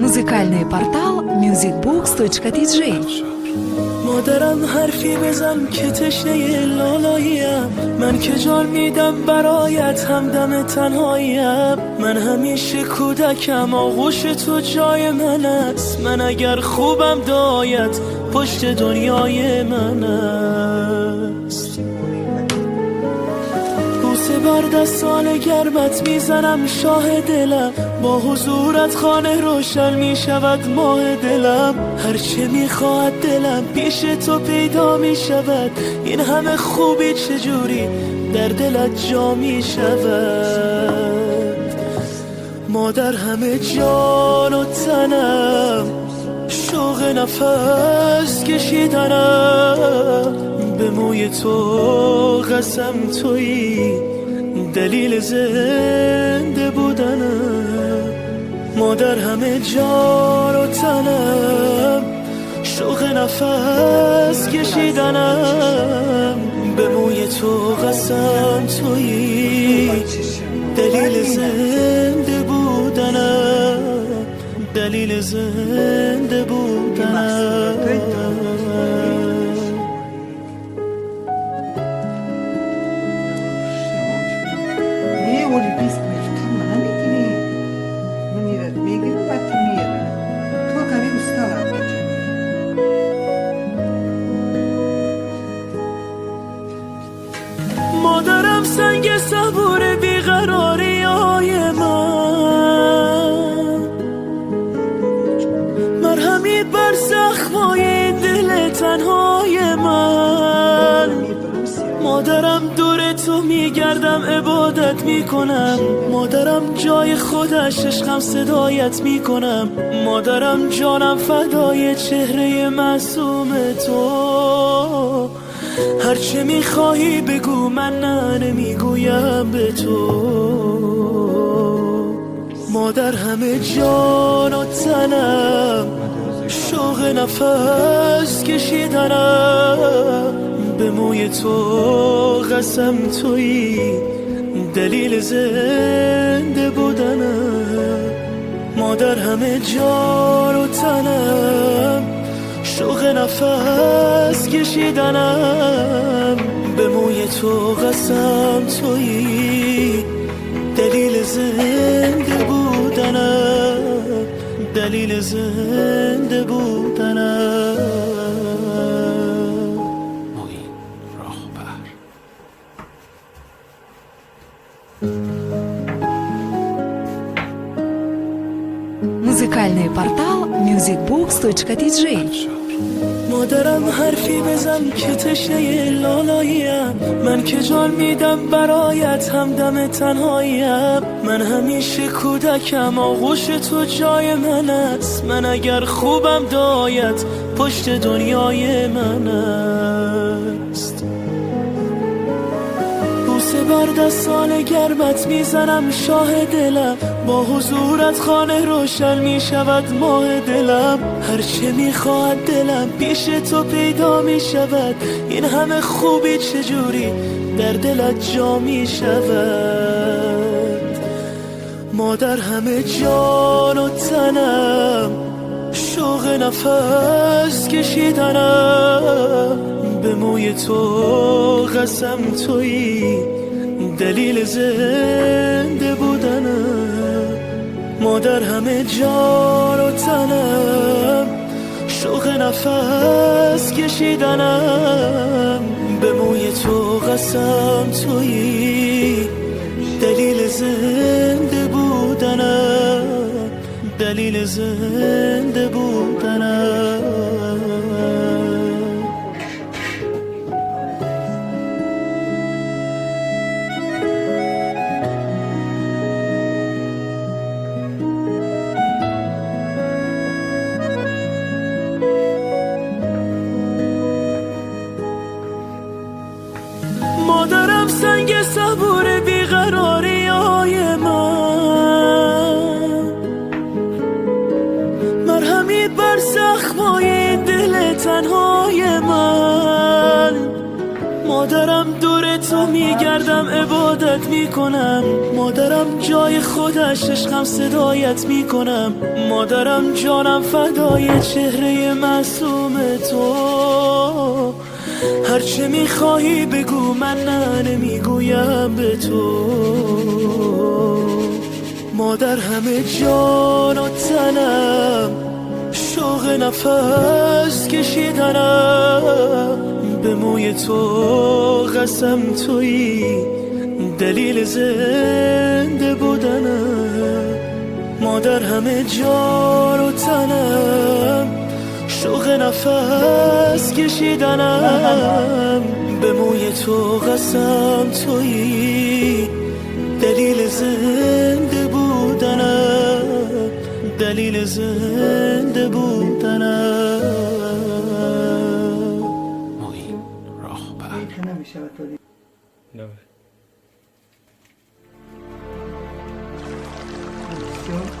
Музыкальный портал musicbooks.tj. مادرم حرفی بزن که تشنه لالاییم، من که جان میدم برایت همدم تنهاییم. من همیشه کودکم، آغوش تو جای من است. من اگر خوبم دایت پشت دنیای من است. بوسه بر دستان گرمت میزنم شاه دلم، با حضورت خانه روشن میشود ماه دلم. هرچه میخواهد دلم پیش تو پیدا میشود، این همه خوبی چجوری در دلت جا میشود. مادر همه جان و تنم، شوق نفس کشیدنم، به موی تو قسم تویی دلیل زنده بودنم. مادر همه جان و تنم، شوق نفس کشیدنم، به موی تو قسم تویی دلیل زنده بودنم، دلیل زنده بودنم. اولی بیست میشه تو منو میگیری من میرد میگیرم بعد تو میرم تو کمی استالم بچه. مادرم سنگ صبور بیقراری های من، مرهمی بر زخمای دل تنهای من. مادرم دور تو میگردم عبادت میکنم، مادرم جای خودش عشقم صدایت میکنم. مادرم جانم فدای چهره معصوم تو، هرچه میخواهی بگو من نه نمیگویم به تو. مادر همه جان و تنم، شوق نفس کشیدنم، به موی تو قسم تویی دلیل زنده بودنم. مادر همه جان و تنم، شوق نفس کشیدنم، به موی تو قسم تویی دلیل زنده بودنم، دلیل زنده بودنم. Музыкальный портал musicbooks.tj. مادرم حرفی بزن که تشنه لالاییم، من که جان میدم برایت همدم تنهاییم. من همیشه کودکم، آغوش تو جای من است. من اگر خوبم دایت پشت دنیای من است. بوسه بر دستان گرمت میزنم شاه دلم، با حضورت خانه روشن میشود ماه دلم. هرچه میخواهد دلم پیش تو پیدا میشود، این همه خوبی چجوری در دلت جا میشود. مادر همه جان و تنم، شوق نفس کشیدنم، به موی تو قسم تویی دلیل زنده بودنم. مادر همه جان و تنم، شوق نفس کشیدنم، به موی تو قسم تویی دلیل زنده بودنم، دلیل زنده بودنم. مادرم سنگ صبور بیقراری های من، مرهمی بر زخمای دل تنهای من. مادرم دور تو تو میگردم عبادت میکنم مادرم جای خودش عشقم صدایت میکنم مادرم جانم فدای چهره معصوم تو هرچه میخواهی بگو من نه نمیگویم به تو مادر همه جان و تنم شوق نفس کشیدنم به موی تو قسم تویی دلیل زنده بودنم مادر همه جان و تنم شوق نفس کشیدنم به موی تو قسم تویی دلیل زنده بودنم دلیل زنده بودنم معین راهبر این که نمیشه بطوری نوه بسیار